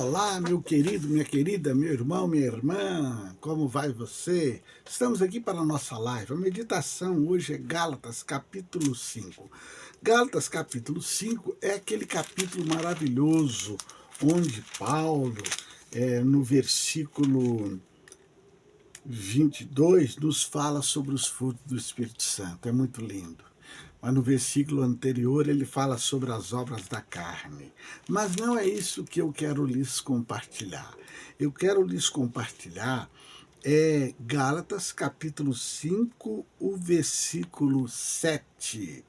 Olá, meu querido, minha querida, meu irmão, minha irmã, como vai você? Estamos aqui para a nossa live. A meditação hoje é Gálatas, capítulo 5. Gálatas, capítulo 5 é aquele capítulo maravilhoso onde Paulo, no versículo 22, nos fala sobre os frutos do Espírito Santo. É muito lindo. Mas no versículo anterior ele fala sobre as obras da carne. Mas não é isso que eu quero lhes compartilhar. Eu quero lhes compartilhar Gálatas capítulo 5, o versículo 7,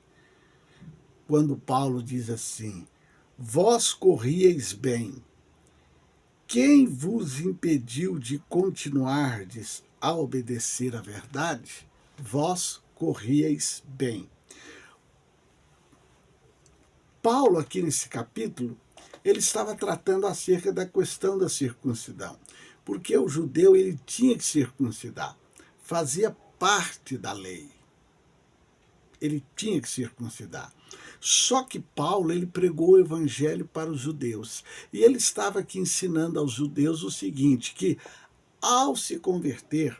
quando Paulo diz assim: vós corrieis bem. Quem vos impediu de continuardes a obedecer à verdade? Vós corrieis bem. Paulo, aqui nesse capítulo, ele estava tratando acerca da questão da circuncisão, porque o judeu ele tinha que circuncidar, fazia parte da lei, ele tinha que circuncidar. Só que Paulo ele pregou o evangelho para os judeus, e ele estava aqui ensinando aos judeus o seguinte, que ao se converter,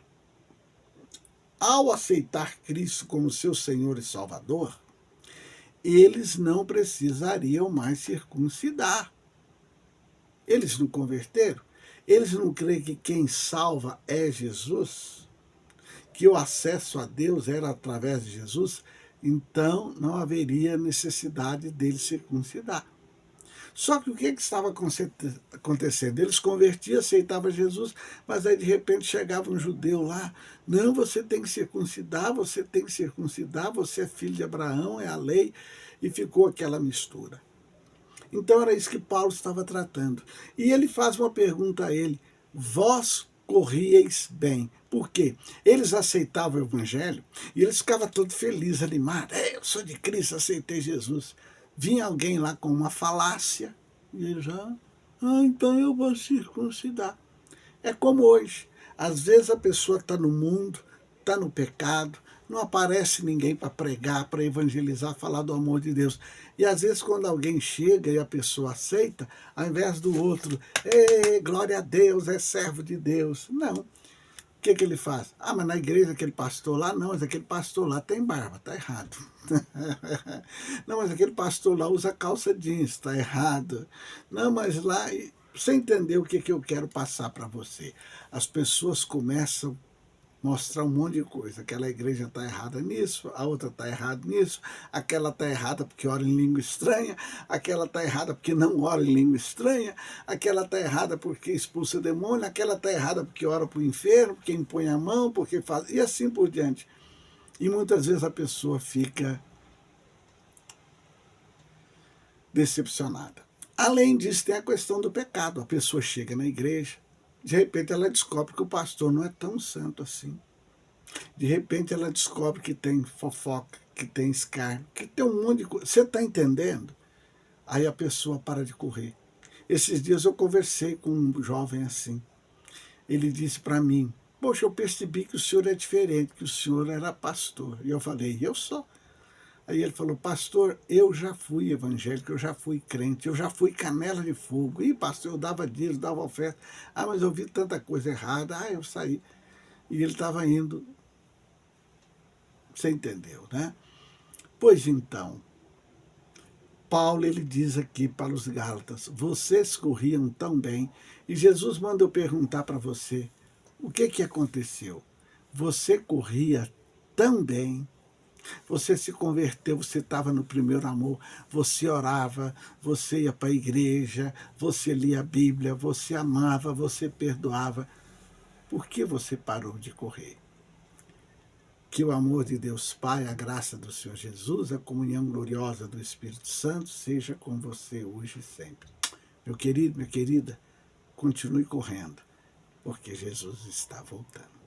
ao aceitar Cristo como seu Senhor e Salvador, eles não precisariam mais circuncidar. Eles não converteram? Eles não creem que quem salva é Jesus? Que o acesso a Deus era através de Jesus? Então não haveria necessidade deles circuncidar. Só que o que estava acontecendo? Eles convertiam, aceitavam Jesus, mas aí de repente chegava um judeu lá, não, você tem que circuncidar, você tem que circuncidar, você é filho de Abraão, é a lei, e ficou aquela mistura. Então era isso que Paulo estava tratando. E ele faz uma pergunta a ele: vós corrieis bem. Por quê? Eles aceitavam o evangelho e eles ficavam todos felizes, animados. Eu sou de Cristo, aceitei Jesus. Vinha alguém lá com uma falácia e eles já, então eu vou circuncidar. É como hoje. Às vezes a pessoa está no mundo, está no pecado, não aparece ninguém para pregar, para evangelizar, falar do amor de Deus. E às vezes quando alguém chega e a pessoa aceita, ao invés do outro, glória a Deus, é servo de Deus. Não. O que ele faz? Mas na igreja aquele pastor lá, não, mas aquele pastor lá tem barba, está errado. Não, mas aquele pastor lá usa calça jeans, está errado. Não, mas lá... Você entendeu o que eu quero passar para você? As pessoas começam a mostrar um monte de coisa. Aquela igreja está errada nisso, a outra está errada nisso, aquela está errada porque ora em língua estranha, aquela está errada porque não ora em língua estranha, aquela está errada porque expulsa demônio, aquela está errada porque ora para o inferno, porque impõe a mão, porque faz... E assim por diante. E muitas vezes a pessoa fica decepcionada. Além disso, tem a questão do pecado. A pessoa chega na igreja, de repente ela descobre que o pastor não é tão santo assim. De repente ela descobre que tem fofoca, que tem escárnio, que tem um monte de coisa. Você está entendendo? Aí a pessoa para de correr. Esses dias eu conversei com um jovem assim. Ele disse para mim, poxa, eu percebi que o senhor é diferente, que o senhor era pastor. E eu falei, eu sou. Aí ele falou, pastor, eu já fui evangélico, eu já fui crente, eu já fui canela de fogo. Ih, pastor, eu dava dízimo, dava oferta. Mas eu vi tanta coisa errada. Eu saí. E ele estava indo. Você entendeu, né? Pois então, Paulo ele diz aqui para os Gálatas, vocês corriam tão bem. E Jesus manda eu perguntar para você, o que aconteceu? Você corria tão bem. Você se converteu, você estava no primeiro amor, você orava, você ia para a igreja, você lia a Bíblia, você amava, você perdoava. Por que você parou de correr? Que o amor de Deus Pai, a graça do Senhor Jesus, a comunhão gloriosa do Espírito Santo seja com você hoje e sempre. Meu querido, minha querida, continue correndo, porque Jesus está voltando.